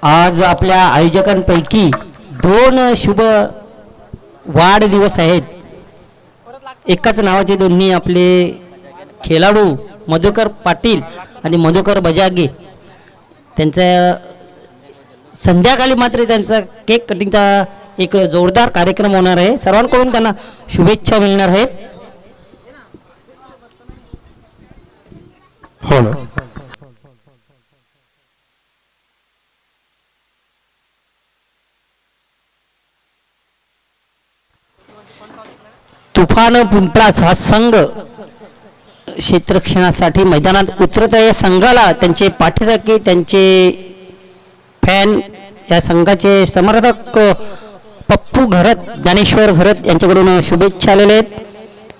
आज आपल्या आयोजकांपैकी दोन शुभ वाढदिवस आहेत. एकाच नावाचे दोन्ही आपले खेळाडू मधुकर पाटील आणि मधुकर बजागे. त्यांचा संध्याकाळी मात्र त्यांचा केक कटिंगचा एक जोरदार कार्यक्रम होणार आहे. सर्वांकडून त्यांना शुभेच्छा मिळणार आहेत. हो ना. तुफान पिंपळास हा संघ क्षेत्ररक्षणासाठी मैदानात उतरत आहे. संघाला त्यांचे पाठीराखे, त्यांचे फॅन, या संघाचे समर्थक पप्पू घरत, ज्ञानेश्वर घरत यांच्याकडून शुभेच्छा आलेल्या आहेत.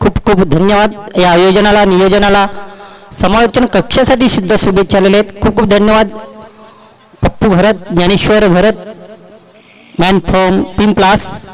खूप खूप धन्यवाद. या आयोजनाला, नियोजनाला, समालोचन कक्षासाठी सुद्धा शुभेच्छा आलेल्या आहेत. खूप खूप धन्यवाद पप्पू घरत, ज्ञानेश्वर घरत, मॅन फ्रॉम पिंपलास.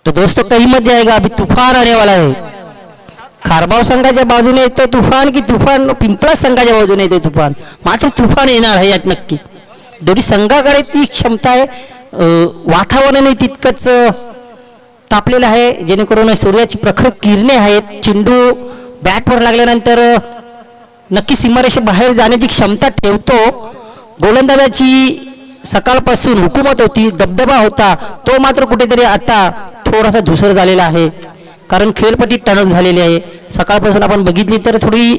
तो दोस्तों कहीं मत जाएगा, अभी तूफान आने वाला है. खारबाव संघाच्या बाजूने येतो तुफान की तुफान पिंपळा संघाच्या बाजूने येते तुफान. मात्र तुफान येणार आहे यात नक्की. दोन्ही संघाकडे ती क्षमता आहे. वातावरणही तितकंच तापलेलं आहे जेणेकरून सूर्याची प्रखर किरणे आहेत. चेंडू बॅटवर लागल्यानंतर नक्की सीमारेषेबाहेर जाण्याची क्षमता ठेवतो. गोलंदाजाची सकाळपासून हुकूमत होती, दबदबा होता, तो मात्र कुठेतरी आता थोडासा धुसर झालेला आहे. कारण खेळपट्टी टणक झालेली आहे. सकाळपासून आपण बघितली तर थोडी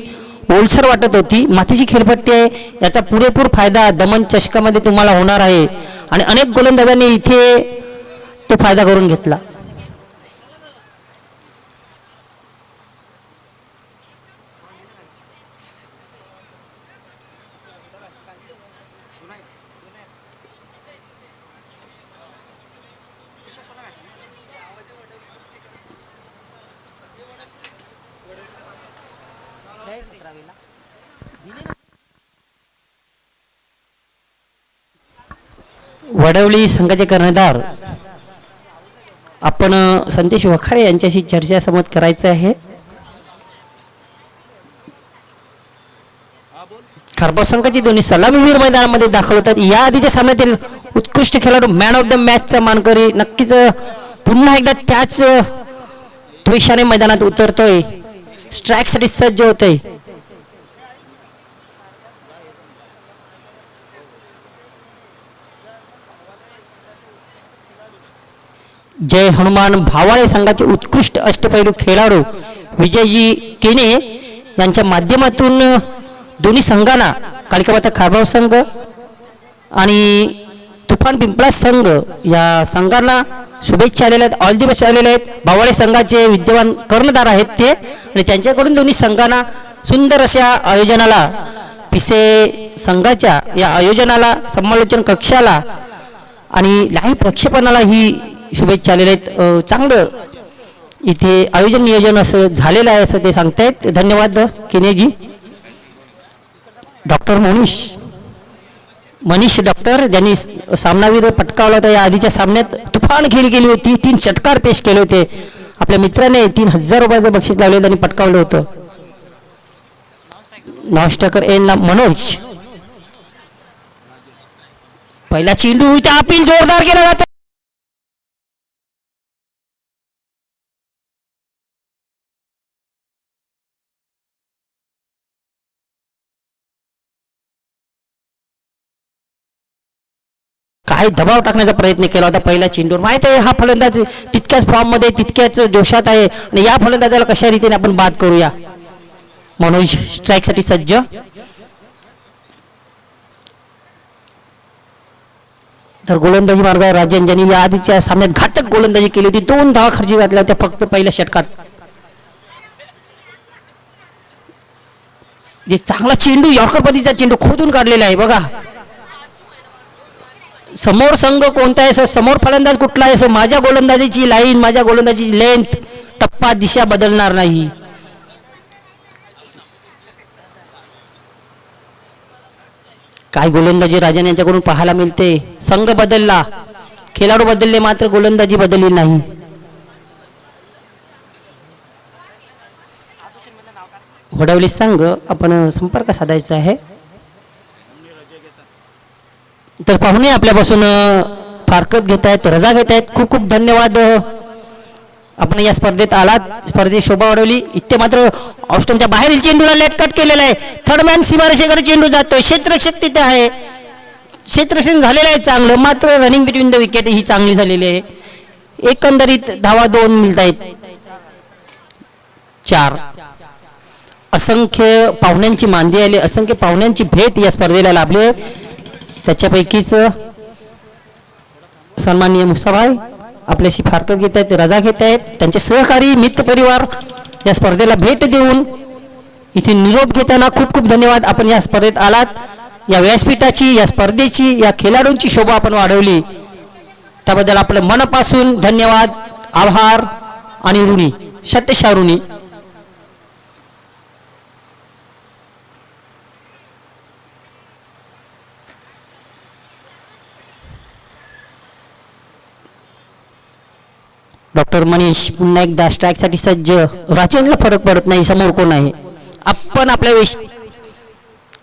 ओलसर वाटत होती. मातीची खेळपट्टी आहे. याचा पुरेपूर फायदा दमन चषकामध्ये तुम्हाला होणार आहे आणि अनेक गोलंदाजांनी इथे तो फायदा करून घेतला. वडवली संघाचे कर्णधार आपण संदेश वखारे यांच्याशी चर्चा संवाद करायचं आहे. खारबाव संघाची दोन्ही सलामीवीर मैदानामध्ये दाखल होतात. या आधीच्या सामन्यातील उत्कृष्ट खेळाडू मॅन ऑफ द मॅचचा मानकरी नक्कीच पुन्हा एकदा त्याच द्वेषाने मैदानात उतरतोय, स्ट्राईकसाठी सज्ज होतोय. जय हनुमान भावाळे संघाचे उत्कृष्ट अष्टपैलू खेळाडू विजयजी केने यांच्या माध्यमातून दोन्ही संघांना कालिकामाता खारबाव संघ आणि तुफान पिंपळा संघ या संघांना शुभेच्छा आलेल्या आहेत. ऑल दी बेस्ट आलेले आहेत. भावाळे संघाचे विद्यमान कर्णधार आहेत ते आणि त्यांच्याकडून दोन्ही संघांना सुंदर अशा आयोजनाला, पिसे संघाच्या या आयोजनाला, समालोचन कक्षाला आणि लाईव्ह प्रक्षेपणाला ही शुभेच्छा आलेल्या आहेत. चांगलं इथे आयोजन नियोजन असं झालेलं आहे असं ते सांगतायत. धन्यवाद केनेजी. डॉक्टर मनीष डॉक्टर ज्यांनी सामनावीर पटकावला होता. या आधीच्या सामन्यात तुफान खेळी केली होती. 3 षटकार पेश केले होते. आपल्या मित्राने 3000 रुपयाचं बक्षीस लावले त्यांनी पटकावलं होतं. नॉस्टकर एनला मनोज. पहिला चेंडू इथे अपील जोरदार केला जातो. काही दबाव टाकण्याचा प्रयत्न केला होता पहिला चेंडूवर. माहिती आहे हा फलंदाज तितक्याच फॉर्म मध्ये, तितक्याच जोशात आहे आणि या फलंदाजाला कशा रीतीने आपण बाद करूया. मनोज स्ट्राईक साठी सज्ज. तर गोलंदाजी मार्ग राजन ज्यांनी या आधीच्या सामन्यात घातक गोलंदाजी केली होती. 2 धावा खर्ची घातल्या होत्या फक्त पहिल्या षटकात. एक चांगला चेंडू, यॉर्कर पद्धतीचा चेंडू खोदून काढलेला आहे बघा. समोर संघ कोणता आहे, असं समोर फलंदाज कुठला आहे, असं माझ्या गोलंदाजीची लाईन, माझ्या गोलंदाजीची लेंथ, टप्पा, दिशा बदलणार नाही. काय गोलंदाजी राजन यांच्याकडून पाहायला मिळते. संघ बदलला, खेळाडू बदलले, मात्र गोलंदाजी बदलली नाही. वडवली संघ आपण संपर्क साधायचा आहे. तर पाहुणे आपल्यापासून फारकत घेत आहेत, रजा घेत आहेत. खूप खूप धन्यवाद. आपण या स्पर्धेत आलात, स्पर्धेत शोभा वाढवली. इथे मात्र ऑस्ट्रेलियाच्या बाहेरील चेंडूला लेट कट केलेला आहे. थर्डमॅन सीमारेषेकडे चेंडू जातोय. क्षेत्ररक्षक तिथे आहे, क्षेत्ररक्षण झालेलं आहे चांगलं, मात्र रनिंग बिटवीन द विकेट ही चांगली झालेली आहे. एकंदरीत धावा 2 मिळत आहेत, 4. असंख्य पाहुण्यांची मांदी आली, असंख्य पाहुण्यांची भेट या स्पर्धेला लाभली. त्याच्यापैकीच सन्माननीय मुसाभाई आपल्याशी फारकत घेत आहेत, रजा घेत आहेत. त्यांचे सहकारी मित्र परिवार या स्पर्धेला भेट देऊन इथे निरोप घेताना खूप खूप धन्यवाद. आपण या स्पर्धेत आलात, या व्यासपीठाची, या स्पर्धेची, या खेळाडूंची शोभा आपण वाढवली, त्याबद्दल आपलं मनापासून धन्यवाद, आभार आणि ऋणी, शतशः ऋणी. डॉक्टर मनीष पुन्हा एकदा स्ट्राईकसाठी सज्ज. राजनला फरक पडत नाही समोर कोण आहे. आपण आपल्या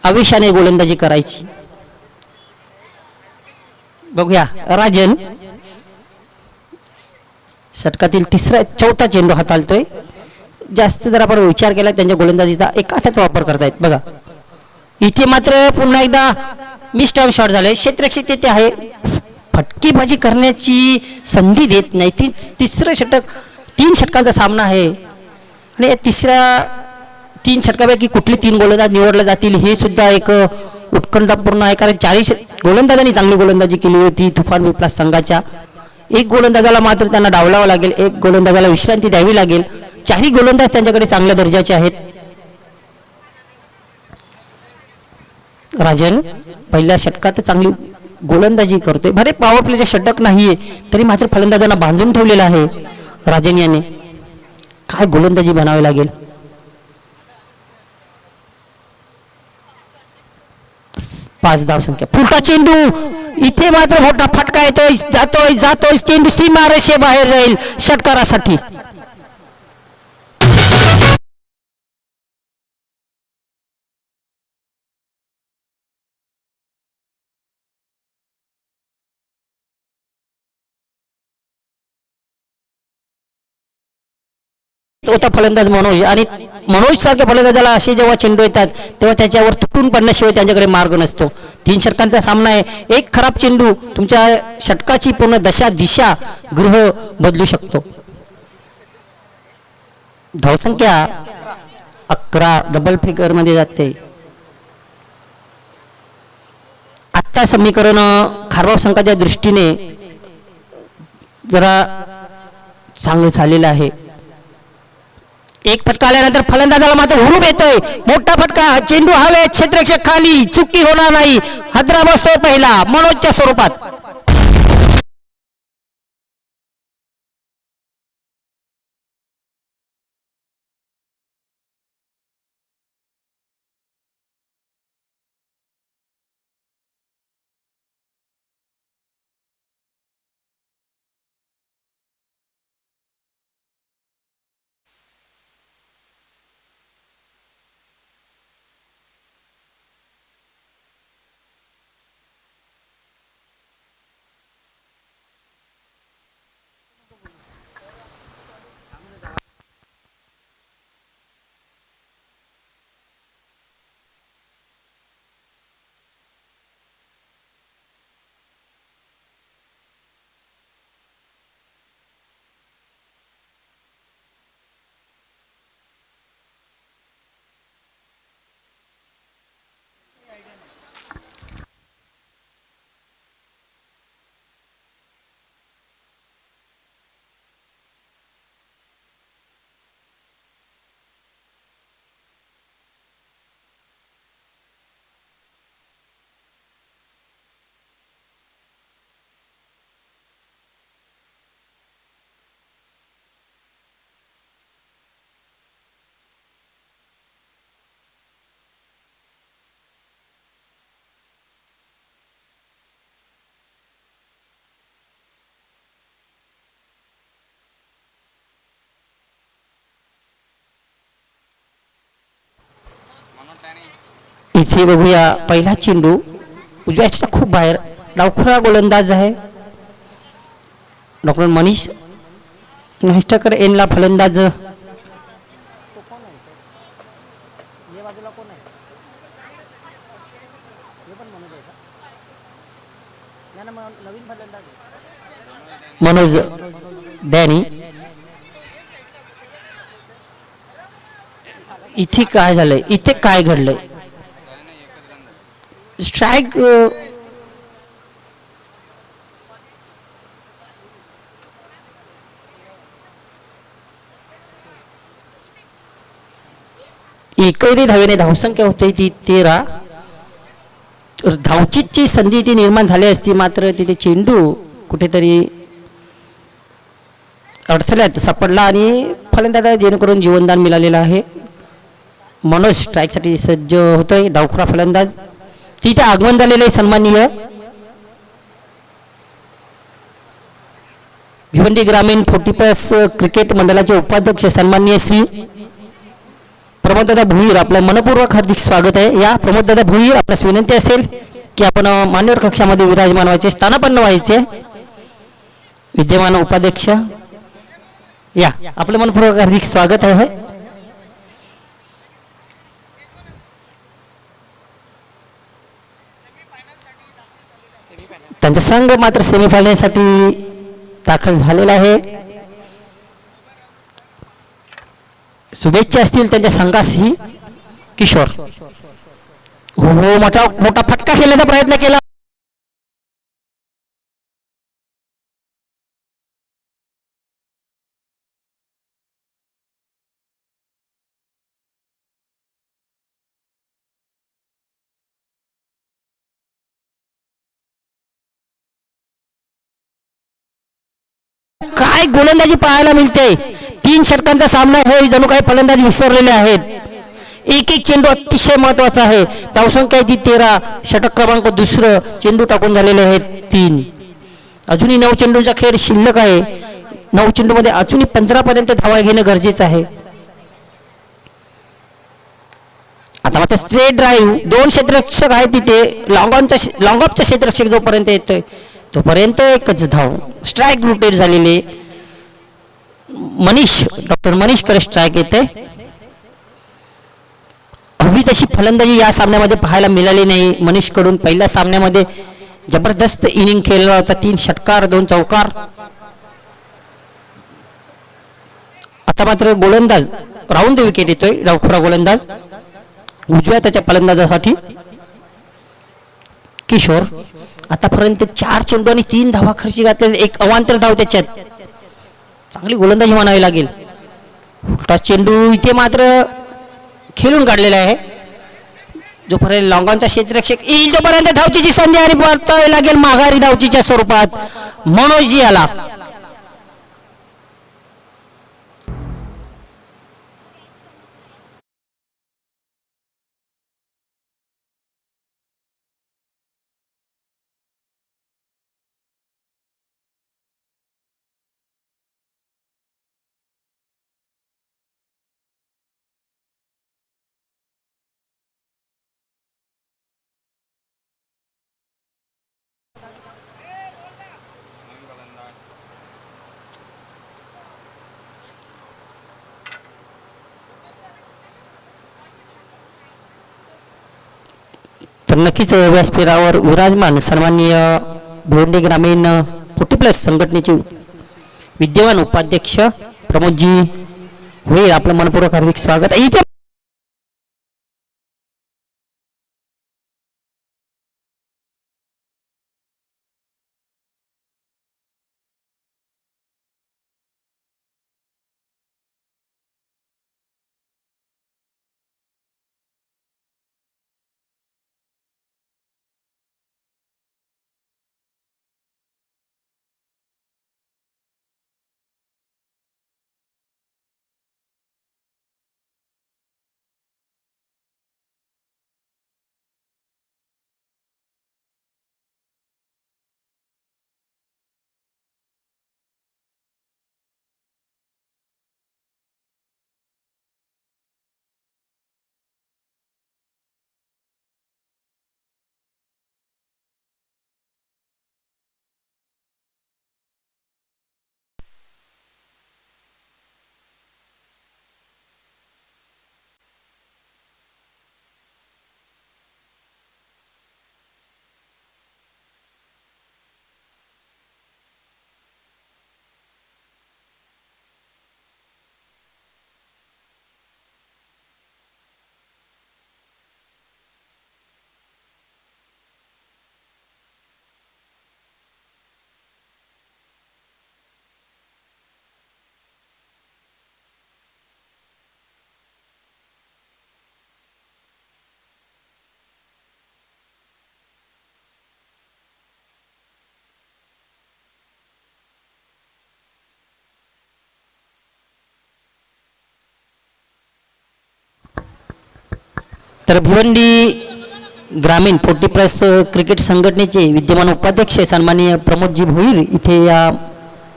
आवेशाने गोलंदाजी करायची. बघूया राजन षटकातील चौथा चेंडू हाताळतोय. जास्त जर आपण विचार केला त्यांच्या गोलंदाजीचा एका हाताचा वापर करतायत. बघा इथे मात्र पुन्हा एकदा मिस्टर्म शॉट झाले. क्षेत्ररक्षक तिथे आहे, फटकीबाजी करण्याची संधी देत नाही. तिसरं षटक, 3 षटकांचा सामना आहे आणि या तिसऱ्या 3 षटकापैकी कुठले 3 गोलंदाज निवडले जातील हे सुद्धा एक उत्कंठापूर्ण आहे. कारण 40 गोलंदाजांनी चांगली गोलंदाजी केली होती तुफान विप्लास संघाच्या. एक गोलंदाजाला मात्र त्यांना डावलावं लागेल, एक गोलंदाजाला विश्रांती द्यावी लागेल. 4ही गोलंदाज त्यांच्याकडे चांगल्या दर्जाचे आहेत. राजन पहिल्या षटकात चांगली गोलंदाजी करतोय. भरे पॉवर प्लेचे षटक नाहीये तरी मात्र फलंदाजांना बांधून ठेवलेला आहे राजन याने. काय गोलंदाजी बनावी लागेल. 5 धाव संख्या. पुढचा चेंडू इथे मात्र मोठा फटका येतोय, जातोय चेंडू सीमारेषे बाहेर जाईल षटकारासाठी. होता फलंदाज मनोज, आणि मनोज सारख्या फलंदाजाला असे जेव्हा चेंडू येतात तेव्हा त्याच्यावर तुटून पडण्याशिवाय त्यांच्याकडे मार्ग नसतो. 3 षटकांचा सामना आहे. एक खराब चेंडू तुमच्या षटकाची पूर्ण दिशा गृह बदलू शकतो. धावसंख्या 11 डबल फिगर मध्ये जाते. आता समीकरण खारबाव संघाच्या दृष्टीने जरा चांगलं झालेलं आहे. एक फटका आल्यानंतर फलंदाजाला मात्र हुरूप येतोय. मोठा फटका, चेंडू हवेत, क्षेत्ररक्षक खाली, चुकी होणार नाही. हादरा बसतोय पहिला मनोजच्या स्वरूपात. इथे बघूया पहिला चेंडू उजव्या च्या खूप बाहेर. डावखुरा गोलंदाज आहे डॉक्टर मनीष नष्टकर. एनला फलंदाज. मनोज डॅनी. इथे काय झालंय, इथे काय घडलंय. स्ट्राईक एकही धावेने धावसंख्या होते ती 13. धावचीची संधी ती निर्माण झाली असती, मात्र तिथे चेंडू कुठेतरी अडथळ्यात सापडला आणि फलंदाज जेणेकरून जीवनदान मिळालेलं आहे. मनोज स्ट्राईकसाठी सज्ज होतोय. डावखुरा फलंदाज तिथे आगमन झालेलं आहे सन्माननीय भिवंडी ग्रामीण 40+ क्रिकेट मंडळाचे उपाध्यक्ष सन्माननीय श्री प्रमोददादा भुईर. आपलं मनपूर्वक हार्दिक स्वागत आहे. या प्रमोददादा भुईर, आपल्यास विनंती असेल की आपण मान्यवर कक्षामध्ये विराजमान व्हायचे, स्थानापन्न व्हायचे. विद्यमान उपाध्यक्ष या, आपलं मनपूर्वक हार्दिक स्वागत आहे. त्यांचा संघ मात्र सेमीफायनलसाठी दाखल झालेला आहे. शुभेच्छा असतील त्यांच्या संघासही. किशोर हो मोठा मोठा फटका खेळण्याचा प्रयत्न केला. काय गोलंदाजी पाहायला मिळते. 3 षटकांचा सामना हे जणू काही फलंदाज विसरलेले आहेत. एक एक चेंडू अतिशय महत्वाचा आहे. धावसंख्या ती 13. षटक क्रमांक दुसरं. चेंडू टाकून झालेले आहेत 3. अजूनही 9 चेंडूंचा खेळ शिल्लक आहे. 9 चेंडूमध्ये अजूनही 15 पर्यंत धावा घेणं गरजेचं आहे. आता मात्र स्ट्रेट ड्राईव्ह. 2 क्षेत्ररक्षक आहेत तिथे. लॉंग ऑफचा क्षेत्ररक्षक जोपर्यंत येतोय तोपर्यंत एकच धाव. स्ट्राईक रोटेट झालेले. मनीष डॉक्टर मनीष कडे स्ट्राईक येते. हवी तशी फलंदाजी या सामन्यामध्ये पाहायला मिळाली नाही मनीष कडून. पहिल्या सामन्यामध्ये जबरदस्त इनिंग खेळला होता. 3 षटकार 2 चौकार. आता मात्र गोलंदाज राऊंड द विकेट येतोय. डावखुरा गोलंदाज उजव्या त्याच्या फलंदाजासाठी किशोर. आतापर्यंत 4 चेंडू आणि 3 धावा खर्ची घातले. एक अवांतर धाव त्याच्यात. चांगली गोलंदाजी म्हणावी लागेल. उलटा चेंडू इथे मात्र खेळून काढलेला आहे. जोपर्यंत लॉंगॉनचा क्षेत्ररक्षक येईल तोपर्यंत धावचीची संधी आणि परतावी लागेल माघारी धावचीच्या स्वरूपात मनोज याला. तर नक्कीच व्यासपीठावर विराजमान सन्माननीय भिवंडी ग्रामीण 40+ संघटनेचे विद्यमान उपाध्यक्ष प्रमोदजी होईल. आपलं मनपूर्वक हार्दिक स्वागत. इथे तर भिवंडी ग्रामीण 40+ क्रिकेट संघटनेचे विद्यमान उपाध्यक्ष सन्माननीय प्रमोदजी भोईर इथे या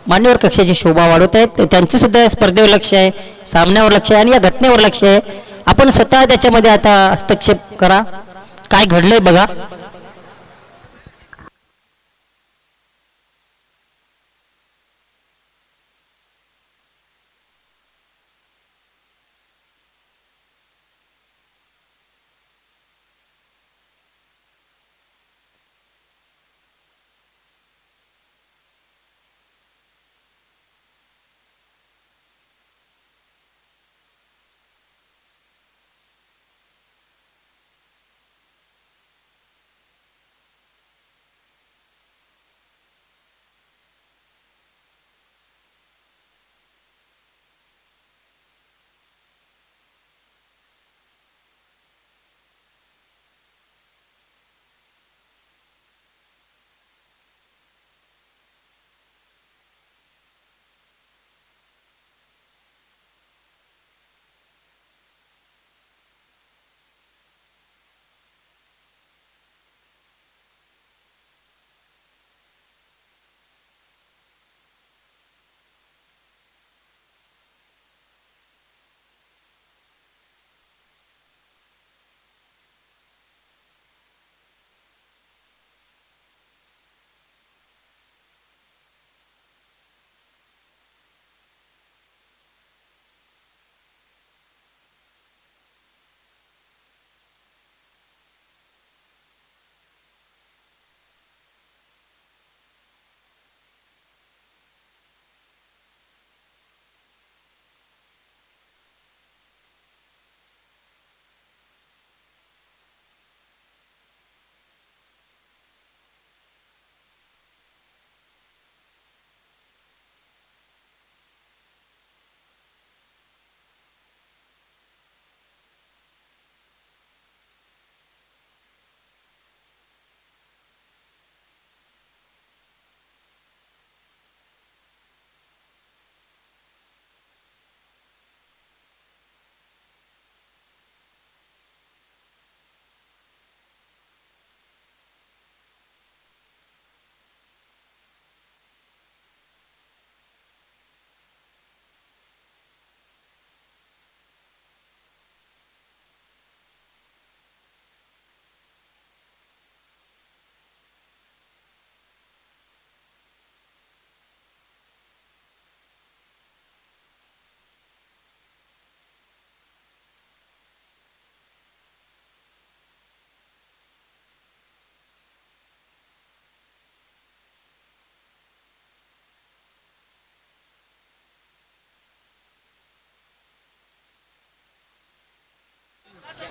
मान्यवर कक्षाची शोभा वाढवत आहेत. त्यांचं सुद्धा स्पर्धेवर लक्ष आहे, सामन्यावर लक्ष आहे आणि या घटनेवर लक्ष आहे. आपण स्वतः त्याच्यामध्ये आता हस्तक्षेप करा, काय घडलंय बघा.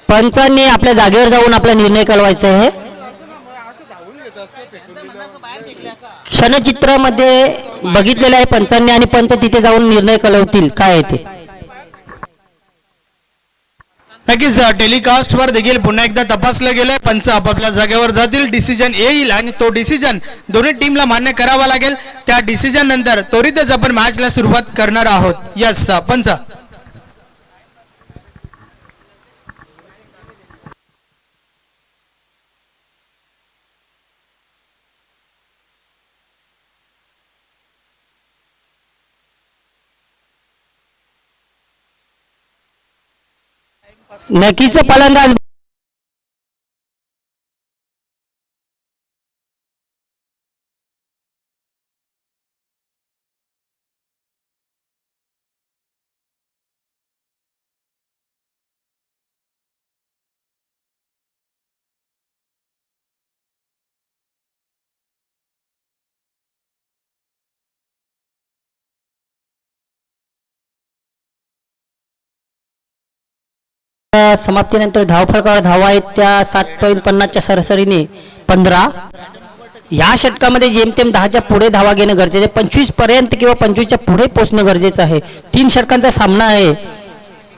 पंचांनी आपल्या जागेवर जाऊन आपला निर्णय कळवायचा आहे. क्षणचित्रामध्ये बघितलेलं आहे पंचांनी आणि पंच तिथे जाऊन निर्णय कळवतील काय आहे ते. नक्कीच टेलिकास्ट वर देखील पुन्हा एकदा तपासलं गेलंय. पंच आपापल्या जागेवर जातील, डिसिजन येईल आणि तो डिसिजन दोन्ही टीमला मान्य करावा लागेल. त्या डिसिजन नंतर त्वरितच आपण मॅचला सुरुवात करणार आहोत. यस पंच. नक्कीच फलंदाज समाप्तीनंतर धावफलकावर धावा आहेत त्या 7.50च्या सरासरीने 15. या षटकामध्ये जेमतेम 10च्या पुढे धावा घेणं गरजेचं आहे. 25 पर्यंत किंवा 25च्या पुढे पोहोचणं गरजेचं आहे. 3 षटकांचा सामना आहे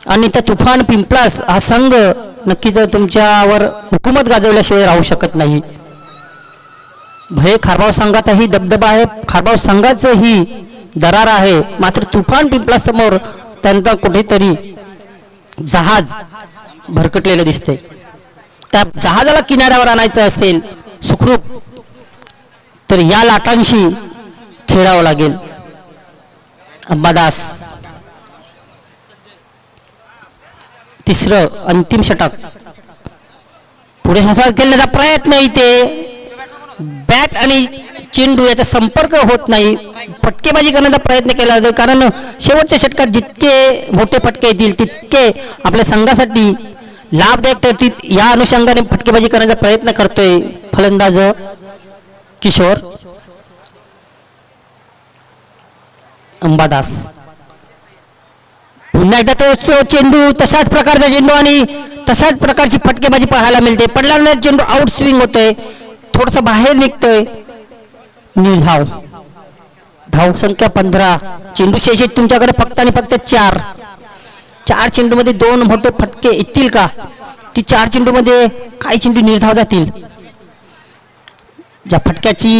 आणि त्या तुफान पिंपळास हा संघ नक्कीच तुमच्यावर हुकूमत गाजवल्याशिवाय राहू शकत नाही. भले खारबाव संघाचाही दबदबा आहे, खारबाव संघाचंही दरार आहे, मात्र तुफान पिंपळासमोर त्यांचा कुठेतरी जहाज भरकटलेलं दिसते. त्या जहाजाला किनाऱ्यावर आणायचं असेल सुखरूप, तर या लाटांशी खेळावं लागेल. अंबादास तिसरं अंतिम षटक. पुरेसा खेळण्याचा प्रयत्न, इथे बॅट आणि चेंडू याचा संपर्क होत नाही. फटकेबाजी करण्याचा प्रयत्न केला जातो, कारण शेवटच्या षटकात जितके मोठे फटके येतील तितके आपल्या संघासाठी लाभदायक ठरतील. या अनुषंगाने फटकेबाजी करण्याचा प्रयत्न करतोय फलंदाज किशोर. अंबादास पुन्हा एकदा तो चेंडू, तशाच प्रकारचा चेंडू आणि तशाच प्रकारची फटकेबाजी पाहायला मिळते. पडल्यानंतर चेंडू आउट स्विंग होतोय, थोडस बाहेर निघतोय. निर्धाव. धाव संख्या 15. चेंडू शेष तुमच्याकडे फक्त आणि फक्त 4. 4 चेंडू मध्ये 2 मोठे फटके येतील का? ती 4 चेंडू मध्ये काही चेंडू निर्धाव जातील. ज्या फटक्याची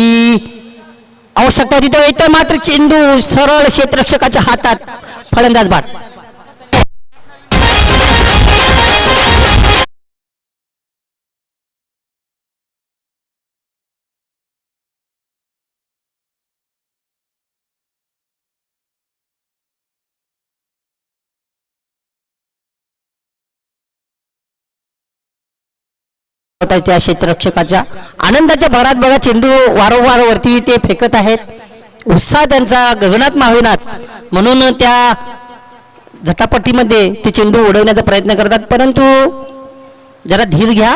आवश्यकता होती तो येतोय, मात्र चेंडू सरळ क्षेत्ररक्षकाच्या हातात. फलंदाज बाद. त्या क्षेत्ररक्षकाच्या आनंदाच्या भरात बघा, चेंडू वारंवार वरती ते फेकत आहेत. उत्साह त्यांचा गगनात मावेनात, म्हणून त्या झटापटीमध्ये ते चेंडू उडवण्याचा प्रयत्न करतात. परंतु जरा धीर घ्या.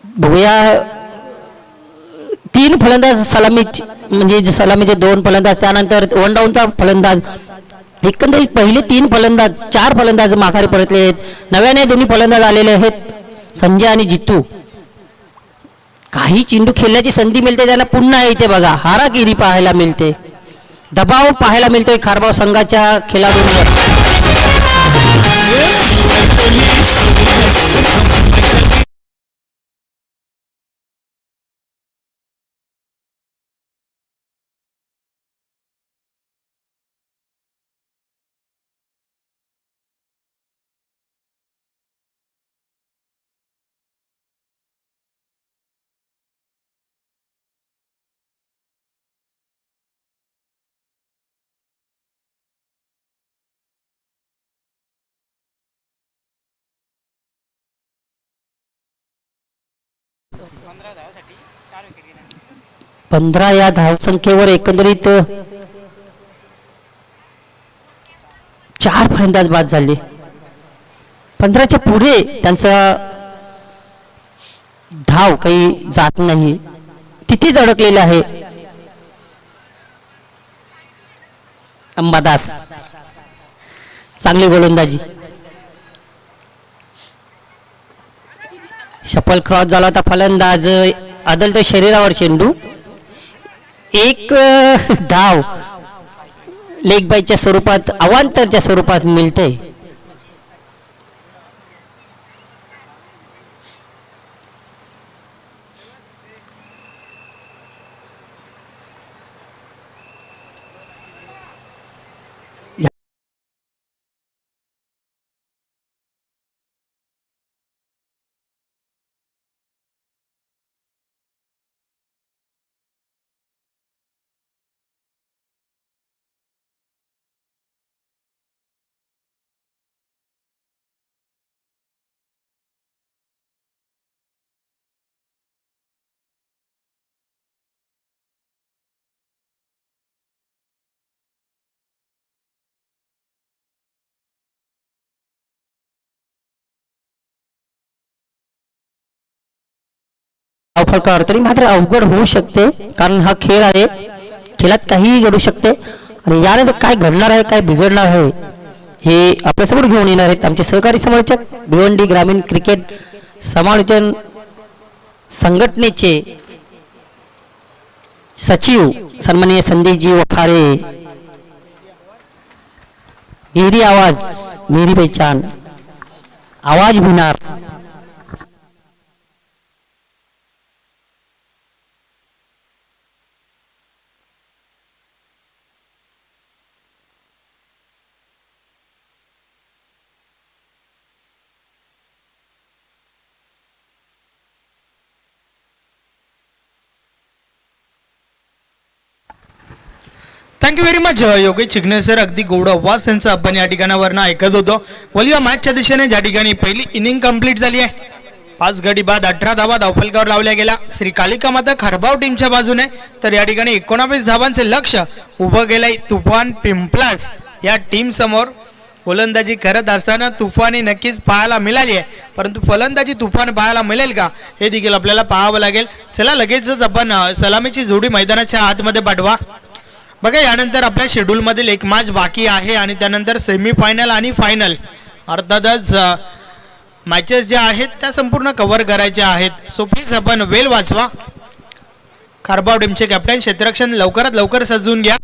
बघूया, 3 फलंदाज सलामी, म्हणजे सलामीचे 2 फलंदाज, त्यानंतर वन डाऊनचा फलंदाज. एकंदरीत पहिले 3 फलंदाज, 4 फलंदाज माघारी परतले आहेत. नव्याने 2 फलंदाज आलेले आहेत, संजय आणि जितू. काही चेंडू खेळण्याची संधी मिळते त्यांना. पुन्हा इथे बघा हारागिरी पाहायला मिळते, दबाव पाहायला मिळतोय खारबाव संघाच्या खेळाडूंवर. पंधरा या धावसंख्येवर एकंदरीत 4 फलंदाज बाद झाले. 15च्या पुढे त्यांचा धाव काही जात नाही, तिथेच अडकलेला आहे. अंबादास चांगली गोलंदाजी. शफल क्रॉस झाला होता. फलंदाज आदलतो शरीरावर चेंडू. एक धाव लेग बायच्या स्वरूपात, अवांतरच्या स्वरूपात मिळते. फटकार तरी मात्र अवघड होऊ शकते, कारण हा खेळ आहे, खेळात काहीही घडू शकते. आणि यानंतर काय घडणार आहे, काय बिघडणार आहे, हे आपल्यासमोर घेऊन येणार आहेत आमचे सहकारी समालोचक, भिवंडी ग्रामीण क्रिकेट समालोचन संघटनेचे सचिव सन्माननीय संदीपजी वखारे. मेरी आवाज मेरी पहचान, आवाज Bhinar. Thank you very much Yogesh Chikane sir. अगदी गोड आवाज त्यांचा आपण या ठिकाणावरनं ऐकत होतो. वलिया मॅचच्या दिशेने ज्या ठिकाणी पहिली इनिंग कंप्लीट झाली आहे, 5 गडी बाद 18 धावा धावफलकावर लावल्या गेल्या श्री कालिका माता खारबाव टीमच्या बाजूने. तर या ठिकाणी 19 धावांचे लक्ष उभं केलंय तुफान पिंपलास या टीम समोर. गोलंदाजी करत असताना तुफानी नक्कीच पाहायला मिळाली आहे, परंतु फलंदाजी तुफान पाहायला मिळेल का हे देखील आपल्याला पाहावं लागेल. चला लगेचच आपण सलामीची जोडी मैदानाच्या आतमध्ये पाठवा. बघा, यानंतर आपल्या शेड्यूलमधील एक मॅच बाकी आहे आणि त्यानंतर सेमीफायनल आणि फायनल अर्थातच मॅचेस ज्या आहेत त्या संपूर्ण कव्हर करायच्या आहेत. सो प्लीज आपण वेळ वाचवा. खारबाव टीमचे कॅप्टन क्षेत्ररक्षण लवकरात लवकर सजवून घ्या.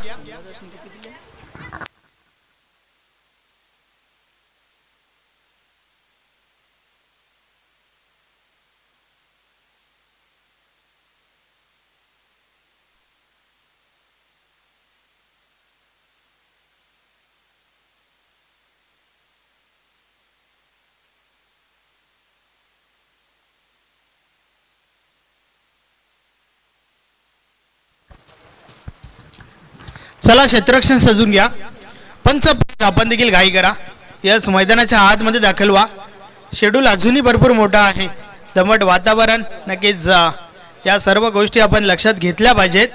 चला क्षेत्ररक्षण सजून घ्या. पंच आपण देखील घाई करा. यस, मैदानाच्या आतमध्ये दाखल व्हा. शेड्यूल अजूनही भरपूर मोठा आहे. दमट वातावरण, नक्कीच या सर्व गोष्टी आपण लक्षात घेतल्या पाहिजेत.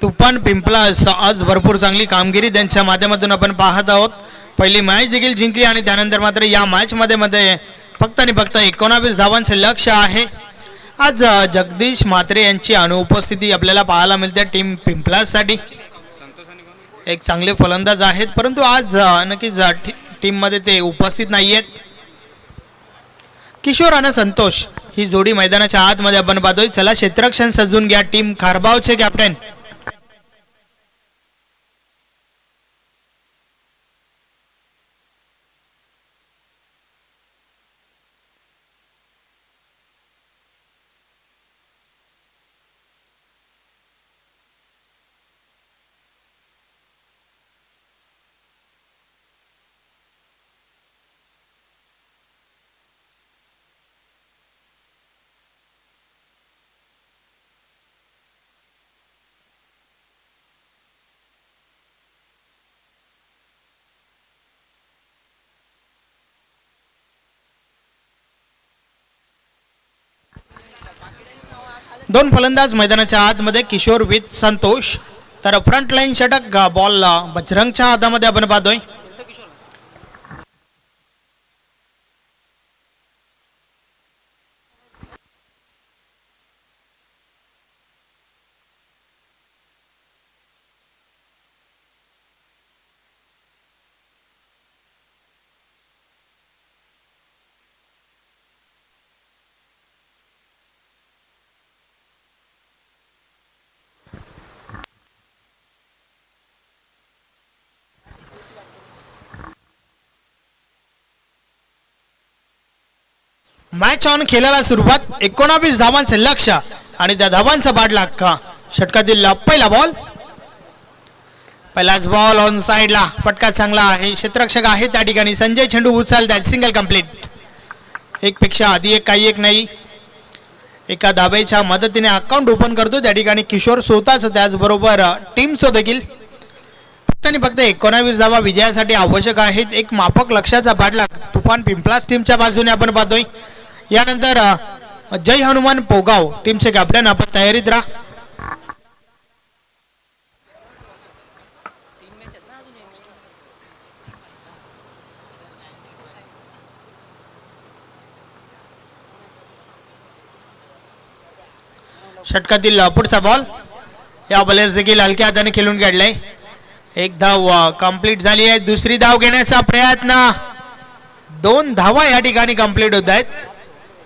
तुफान पिंपलास आज भरपूर चांगली कामगिरी त्यांच्या माध्यमातून आपण पाहत आहोत. पहिली मॅच देखील जिंकली आणि त्यानंतर मात्र या मॅचमध्ये फक्त आणि फक्त 19 धावांचे लक्ष आहे. आज जगदीश म्हात्रे यांची अनुपस्थिती आपल्याला पाहायला मिळते टीम पिंपलाससाठी. एक चांगले फलंदाज आहेत, परंतु आज नक्कीच टीममध्ये ते उपस्थित नाही आहेत. किशोर आणि संतोष ही जोडी मैदानाच्या आतमध्ये आपण पाहतोय. चला क्षेत्ररक्षण सजून घ्या. टीम खारबावचे कॅप्टन दोन फलंदाज मैदानाच्या आतमध्ये किशोर विथ संतोष. तर फ्रंट लाईन षटक बॉल बजरंगच्या हातामध्ये आपण पाहतोय. मॅच ऑन खेळायला सुरुवात. 19 धावांचे लक्ष आणि त्या धावांचा पाठलाग. षटकातील पहिला बॉल, पहिलाच बॉल ऑन साइडला. फटका चांगला आहे. क्षेत्ररक्षक आहे त्या ठिकाणी संजय चेंडू उचलतात. Single complete. एक पेक्षा आधी एक, काही एक नाही. एका धाब्याच्या मदतीने अकाउंट ओपन करतो त्या ठिकाणी किशोर स्वतःच, त्याचबरोबर टीमचं देखील. फक्त आणि फक्त 19 धावा विजयासाठी आवश्यक आहेत. एक माफक लक्षाचा पाठलाग तुफान पिंपलास टीमच्या बाजूने आपण पाहतोय. यानंतर जय हनुमान पोगाव टीमचे कॅप्टन आपण तयारीत राहा. षटकातील पुढचा बॉल या बॉलर्स देखील हलक्या हाताने खेळून काढलाय. एक धाव कंप्लीट झाली आहे. दुसरी धाव घेण्याचा प्रयत्न. 2 धावा या ठिकाणी कंप्लीट होत आहेत.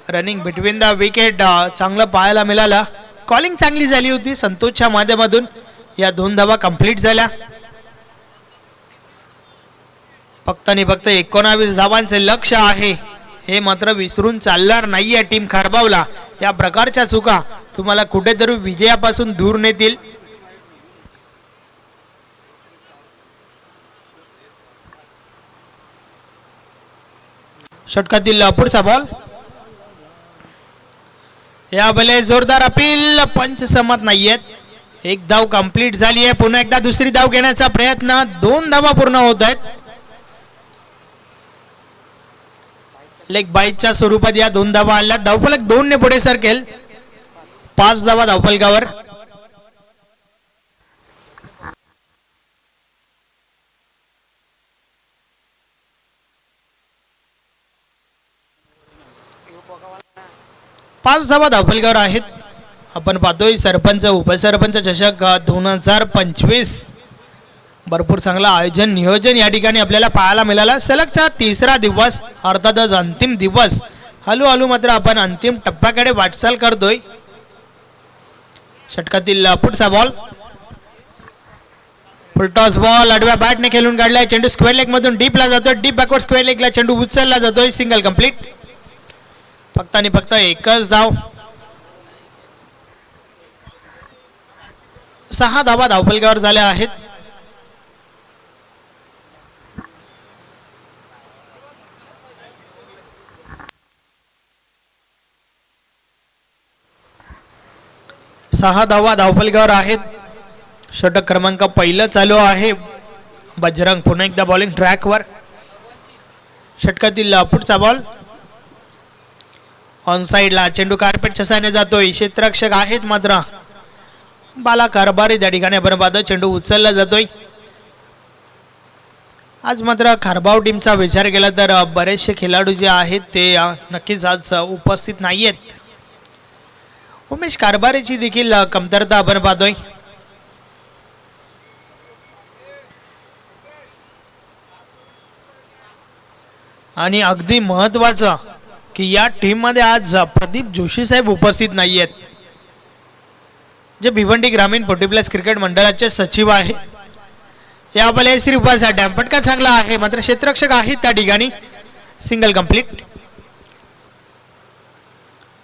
रनिंग बिटवीन द विकेट चांगलं पाहायला मिळालं. कॉलिंग चांगली झाली होती संतोषच्या माध्यमातून. या 2 धावा कंप्लीट झाल्या. फक्त आणि फक्त 19 धावांचे लक्ष आहे. हे मात्र विसरून चालणार नाहीये टीम खारबावला. या प्रकारच्या चुका तुम्हाला कुठेतरी विजयापासून दूर नेतील. षटकातील पुढचा बॉल या बले जोरदार अपील. पंच सहमत नाहीयेत. एक धाव कंप्लीट झाली आहे. पुन्हा एकदा दुसरी धाव घेण्याचा प्रयत्न. 2 धावा पूर्ण होत आहेत. लेग बाईच्या स्वरूपात या 2 धावा आल्या. धावफलक 2 ने पुढे सरकेल. 5 धावा धावफलकावर. पाच धावा धावफलकावर आहेत. आपण पाहतोय सरपंच उपसरपंच चषक 2025. भरपूर चांगलं आयोजन नियोजन या ठिकाणी आपल्याला पाहायला मिळाला. सलगचा 3रा दिवस अर्थातच अंतिम दिवस. हळूहळू मात्र आपण अंतिम टप्प्याकडे वाटचाल करतोय. षटकातील पुढचा बॉल फुलटॉस बॉल आडव्या बॅटने खेळून काढलाय. चेंडू स्क्वेअर लेग मधून डीपला जातोय. डीप बॅकवर्ड स्क्वेअर लेगला चेंडू उचलला जातोय. Single complete. फक्त आणि फक्त एकच धाव. 6 धावा धावफलकावर झाल्या आहेत. सहा धावा धावफलकावर आहेत. षटक क्रमांक 1 चालू आहे. बजरंग पुन्हा एकदा बॉलिंग ट्रॅकवर. षटकातील पुढचा बॉल ऑन साइडला चेंडू कार्पेटच्या साहाय्याने जातोय. क्षेत्ररक्षक आहेत मात्र बाला कारभारी त्या ठिकाणी आपण पाहतो. चेंडू उचलला जातोय. आज मात्र खारबाव टीमचा विचार केला तर बरेचसे खेळाडू जे आहेत ते नक्कीच आज उपस्थित नाहीयेत. उमेश कारभारीची देखील कमतरता आपण पाहतोय. आणि अगदी महत्वाचं की या टीम मध्ये आज प्रदीप जोशी साहेब उपस्थित नाहीयेत, जे भिवंडी ग्रामीण 40+ क्रिकेट मंडळाचे सचिव आहे. या बॉलर श्री उपासा डॅम्पटका चांगला आहे मात्र क्षेत्ररक्षक आहेत त्या ठिकाणी. Single complete.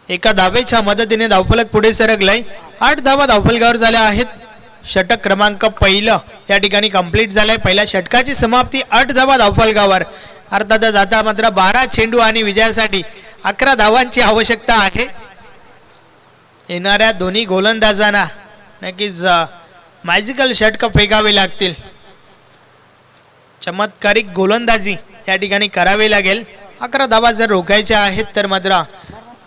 एका धावेच्या मदतीने धावफलक पुढे सरकलाय. 8 धावा धावफलकावर झाल्या आहेत. षटक क्रमांक 1 या ठिकाणी कंप्लीट झालाय. पहिल्या षटकाची समाप्ती 8 धावा धावफलकावर. अर्थातच आता मात्र 12 चेंडू आणि विजयासाठी 11 धावांची आवश्यकता आहे. येणाऱ्या दोन्ही गोलंदाजांना नक्कीच मॅजिकल षटक फेकावे लागतील. चमत्कारिक गोलंदाजी या ठिकाणी करावी लागेल. 11 धावा जर रोखायच्या आहेत तर मात्र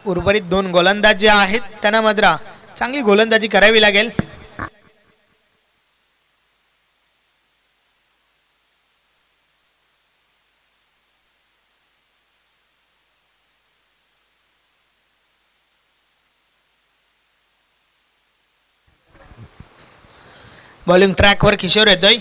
उर्वरित 2 गोलंदाज जे आहेत त्यांना मात्र चांगली गोलंदाजी करावी लागेल. बॉलिंग ट्रॅकवर किशोर येतोय.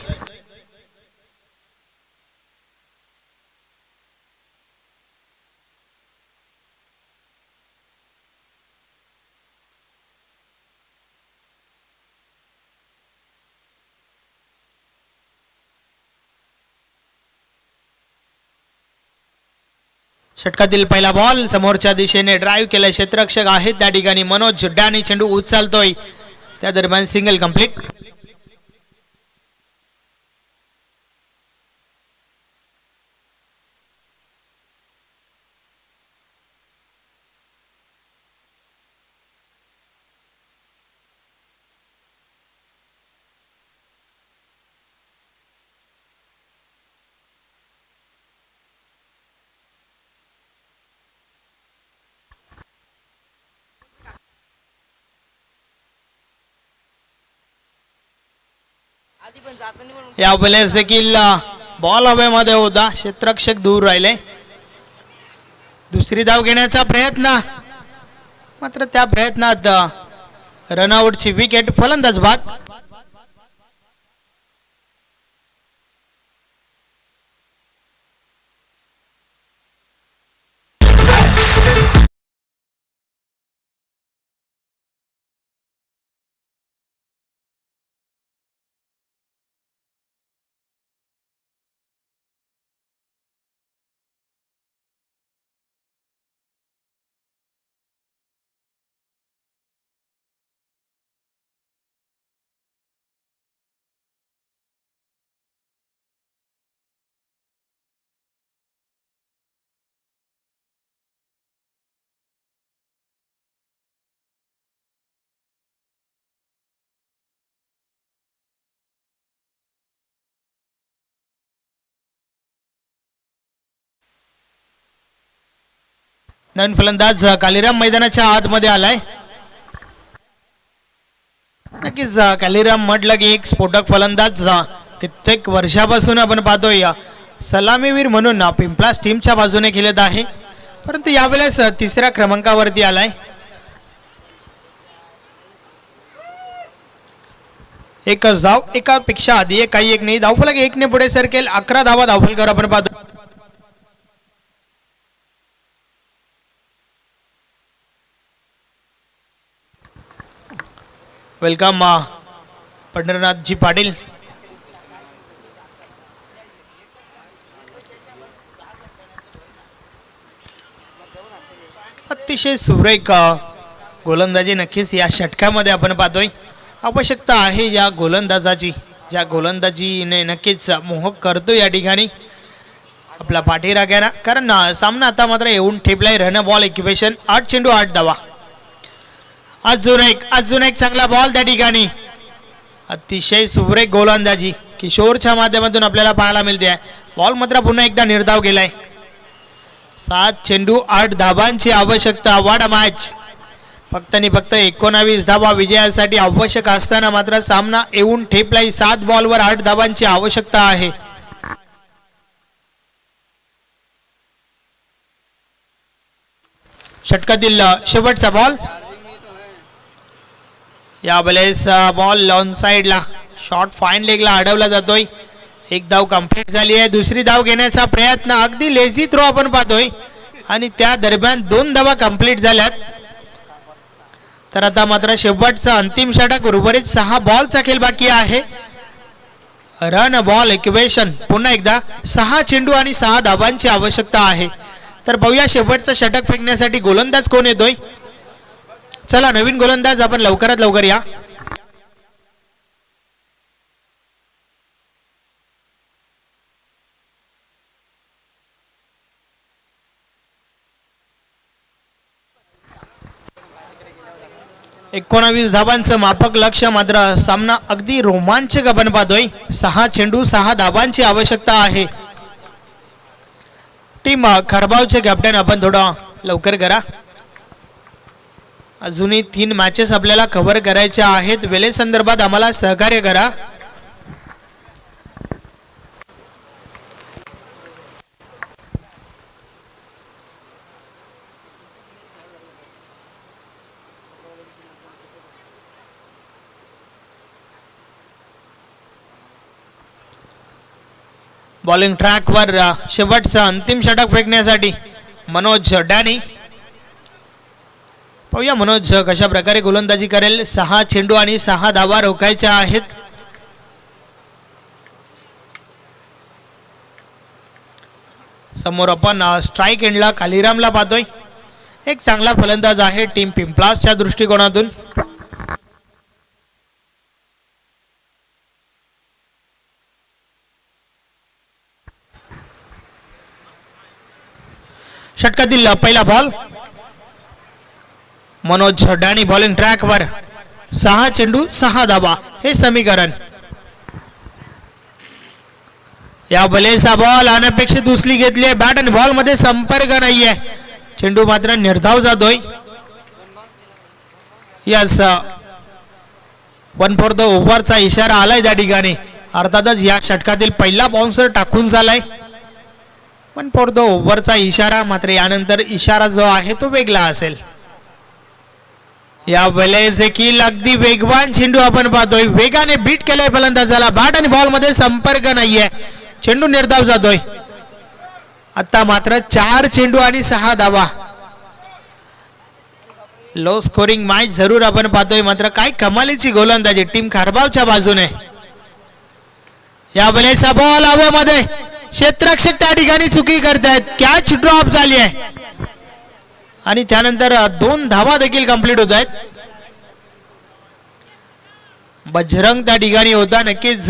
षटकातील पहिला बॉल समोरच्या दिशेने ड्राईव्ह केला. क्षेत्ररक्षक आहेत त्या ठिकाणी मनोज डॅनी. चेंडू उचलतोय त्या दरम्यान सिंगल कंप्लीट. या बॉलर्स देखील बॉल हवेमध्ये होता. क्षेत्ररक्षक दूर राहिले. दुसरी धाव घेण्याचा प्रयत्न मात्र त्या प्रयत्नात रनआउटची विकेट. फलंदाज बाद. नवीन फलंदाज कालीराम मैदानाच्या आतमध्ये आलाय. नक्कीच कालीराम म्हटलं की एक स्फोटक फलंदाज कित्येक वर्षापासून आपण पाहतोय सलामीवीर म्हणून पिंपलास टीमच्या बाजूने खेळत आहे, परंतु यावेळेस तिसऱ्या क्रमांकावरती आलाय. एकच धाव, एकापेक्षा आधी काही एक नाही. धावफलक 1 ने पुढे सरकेल. 11 धावा धावफलकावर आपण पाहतो. वेलकम पंढरनाथजी पाटील. अतिशय सुरेख गोलंदाजी नक्कीच या षटकामध्ये आपण पाहतोय. आवश्यकता आहे या गोलंदाजाची, ज्या गोलंदाजीने नक्कीच मोहक करतो या ठिकाणी आपला पाठीराख्याला. कारण सामना आता मात्र येऊन ठेपलाय. Run ball equation. 8 चेंडू 8 धावा. अजून एक चांगला बॉल त्या ठिकाणी. अतिशय सुरेख गोलंदाजी किशोरच्या माध्यमातून आपल्याला पाहायला मिळते. बॉल मात्र पुन्हा एकदा निर्धाव गेलाय. 7 चेंडू 8 धावांची आवश्यकता. वाडा मॅच फक्त आणि फक्त 19 धावा विजयासाठी आवश्यक असताना मात्र सामना येऊन ठेपलाय. 7 बॉलवर 8 धावांची आवश्यकता आहे. षटकातील शेवटचा बॉल. यावेळेस बॉल लॉन साइडला शॉर्ट फाईन लेगला अडवला जातोय. एक धाव कंप्लीट झाली आहे. दुसरी धाव घेण्याचा प्रयत्न. अगदी लेझी थ्रो आपण पाहतोय आणि त्या दरम्यान 2 धावा कंप्लीट झाल्यात. तर आता मात्र शेवटचा अंतिम षटक. उर्वरित 6 बॉलचा खेळ बाकी आहे. Run ball equation. पुन्हा एकदा 6 चेंडू आणि 6 धावांची आवश्यकता आहे. तर पाहूया शेवटचं षटक फेकण्यासाठी गोलंदाज कोण येतोय. चला नवीन गोलंदाज आपण लवकरात लवकर या. एकोणावीस धावांचं माफक लक्ष. मात्र सामना अगदी रोमांचक आपण पाहतोय. 6 चेंडू 6 धावांची आवश्यकता आहे. टीम खरबावचे कॅप्टन आपण थोडं लवकर करा. अजूनही 3 मॅचेस आपल्याला कव्हर करायच्या आहेत. वेळेसंदर्भात आम्हाला सहकार्य करा. बॉलिंग ट्रॅकवर शेवटचा अंतिम षटक फेकण्यासाठी मनोज डॅनी. पाहूया मनोज कशा प्रकारे गोलंदाजी करेल. 6 चेंडू आणि 6 धावा रोखायच्या आहेत. समोर आपण स्ट्राईक एंडला कालीरामला पाहतोय. एक चांगला फलंदाज आहे टीम पिंपलासच्या दृष्टिकोनातून. षटकातील पहिला बॉल. मनोज डॅनी बॉलिंग ट्रॅकवर. 6 चेंडू 6 धावा हे समीकरण. या बलेचा बॉल अनपेक्षित उचली घेतली आहे. बॅट आणि बॉल मध्ये संपर्क नाहीये. चेंडू मात्र निर्धाव जातोय. यस 1 फॉर द ओव्हरचा इशारा आलाय त्या ठिकाणी. अर्थातच या षटकातील पहिला बाउन्सर टाकून झालाय. 1 फॉर द ओव्हरचा इशारा. मात्र यानंतर इशारा जो आहे तो वेगळा असेल. या वेळेस देखील अगदी वेगवान चेंडू आपण पाहतोय, वेगाने बीट केलाय फलंदाजाला, बॅट आणि बॉल मध्ये संपर्क नाहीये, चेंडू निर्धाव जातोय. आता मात्र 4 चेंडू आणि 6 धावा. लो स्कोरिंग मॅच जरूर आपण पाहतोय, मात्र काय कमालीची गोलंदाजी टीम खारबावच्या बाजूने. या वेळेस बॉल हवेमध्ये, क्षेत्ररक्षक त्या ठिकाणी चुकी करतायत, कॅच ड्रॉप झाली आहे आणि त्यानंतर 2 धावा देखील कंप्लीट होत आहेत. बजरंग त्या ठिकाणी होता, नक्कीच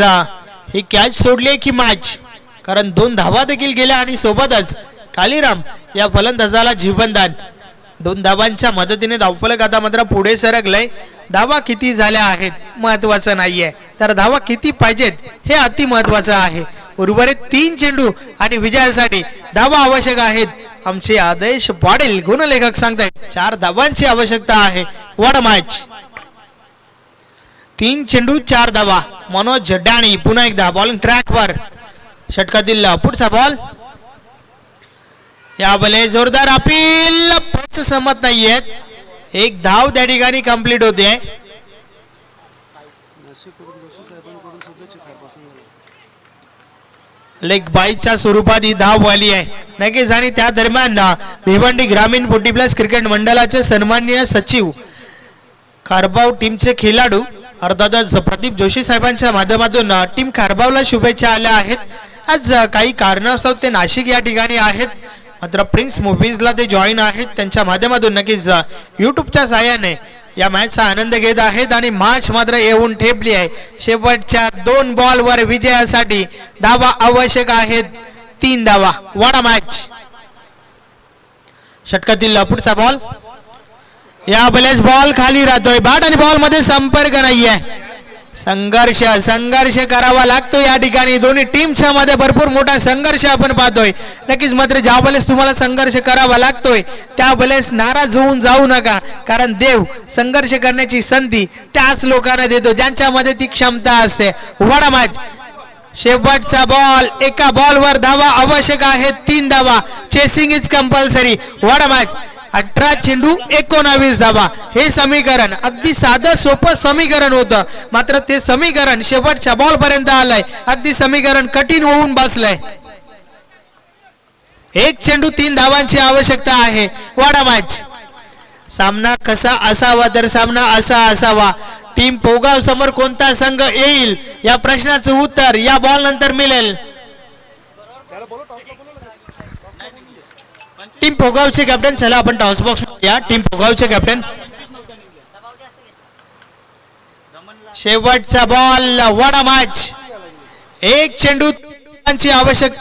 ही कॅच सोडली की मॅच, कारण 2 धावा देखील गेल्या आणि सोबतच कालीराम या फलंदाजाला जीवनदान. 2 धावांच्या मदतीने धावफलक आता मात्र पुढे सरकलंय. धावा किती झाल्या आहेत महत्वाचं नाहीये, तर धावा किती पाहिजेत हे अति महत्वाचं आहे. उर्वरित 3 चेंडू आणि विजयासाठी धावा आवश्यक आहेत. आमचे आदेश पाटील गुणलेखक सांगतायत 4 धावांची आवश्यकता आहे. What match. 3 चेंडू 4 धावा. मनोज डाणी पुन्हा एकदा बॉलिंग ट्रॅकवर. षटकातील पुढचा बॉल. या बले जोरदार अपील, पंच सहमत नाहीयेत. 1 धाव त्या ठिकाणी कंप्लीट होते. लेग बाईच्या स्वरूपात ही धाव आली आहे नक्कीच. आणि त्या दरम्यान भिवंडी ग्रामीण 40+ क्रिकेट मंडळाचे सन्माननीय सचिव, खारबाव टीमचे खेळाडू अर्थातच प्रदीप जोशी साहेबांच्या माध्यमातून टीम खारबावला शुभेच्छा आल्या आहेत. आज काही कारणास्तव ते नाशिक या ठिकाणी आहेत, मात्र प्रिन्स मूव्हीजला ते जॉईन आहेत. त्यांच्या माध्यमातून नक्कीच यूट्यूबच्या साहाय्याने या मॅचचा आनंद घेत आहेत आणि मॅच मात्र येऊन ठेपली आहे. शेवटच्या 2 बॉलवर विजयासाठी धावा आवश्यक आहेत. 3 धावा. What match. षटकातील पुढचा बॉल. या बलेस बॉल खाली राहतोय, बॅट आणि बॉल मध्ये संपर्क नाहीये. संघर्ष करावा लागतो या ठिकाणी. दोन्ही टीमच्या मध्ये भरपूर मोठा संघर्ष आपण पाहतोय नक्कीच. मात्र ज्या वेळेस तुम्हाला संघर्ष करावा लागतोय त्या वेळेस नाराज होऊन जाऊ नका, कारण देव संघर्ष करण्याची संधी त्याच लोकांना देतो ज्यांच्यामध्ये ती क्षमता असते. वडा मॅच. शेवटचा बॉल. एका बॉलवर धावा आवश्यक आहेत. 3 धावा. Chasing is compulsory. Vada match. 18 चेंडू 19 धावा. हे समीकरण अगदी साधं सोपं समीकरण होतं, मात्र ते समीकरण शेवटच्या बॉल पर्यंत आलंय. अगदी समीकरण कठीण होऊन बसलंय. 1 चेंडू 3 धावांची आवश्यकता आहे. What match. सामना कसा असावा, तर सामना असा असावा. टीम पोगाव समोर कोणता संघ येईल या प्रश्नाचं उत्तर या बॉल नंतर मिळेल. टीम पोगावचे कॅप्टन, चला आपण टॉस बॉक्स या. टीम पोगावचे कॅप्टन. शेवटचा बॉल. What match. 1 चेंडू ची आवश्यक.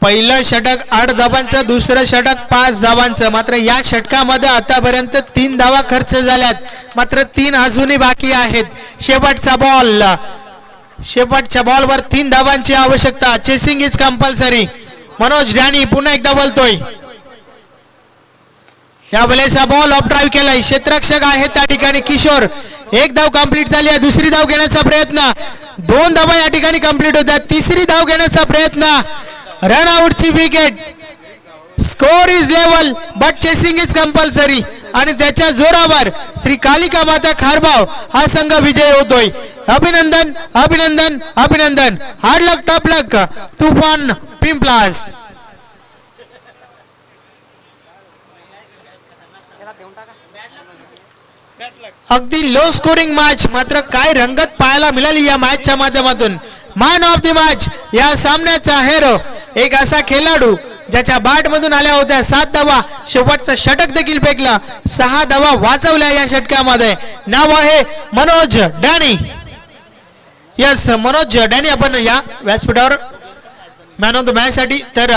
पहिलं षटक 8 धावांचं, दुसरं षटक 5 धावांचं. मात्र या षटकामध्ये आतापर्यंत 3 धावा खर्च झाल्यात, मात्र 3 अजूनही बाकी आहेत. शेवटचा बॉल. शेवटच्या बॉलवर 3 धावांची आवश्यकता. Chasing is compulsory. Manoj Dani पुन्हा एकदा बोलतोय. या वेळेस बॉल ऑफ ड्राईव्ह केलाय. क्षेत्ररक्षक आहे त्या ठिकाणी किशोर. 1 धाव कंप्लीट झाली आहे. दुसरी धाव घेण्याचा प्रयत्न. 2 धावा या ठिकाणी कंप्लीट होतात. तिसरी धाव घेण्याचा प्रयत्न. रन आउटची wicket. Score is level but chasing is compulsory. आणि त्याच्या जोरावर श्री कालिका माता खारबाव हा संघ विजय होतोय. अभिनंदन अभिनंदन अभिनंदन. हार्ड लक टॉप लक तुफान पिंपलास. अगदी लो स्कोरिंग मॅच, मात्र काय रंगत पाहायला मिळाली या मॅचच्या माध्यमातून. मॅन ऑफ द मॅच या सामन्याचा हेरो एक असा खेळाडू ज्याच्या बॅट मधून आल्या होत्या 7 धावा. शेवटचं षटक देखील फेकला. 6 धावा वाचवल्या या षटकामध्ये. नाव आहे मनोज डाणी. यस, मनोज डाणी आपण या व्यासपीठावर मॅन ऑफ द मॅच साठी तर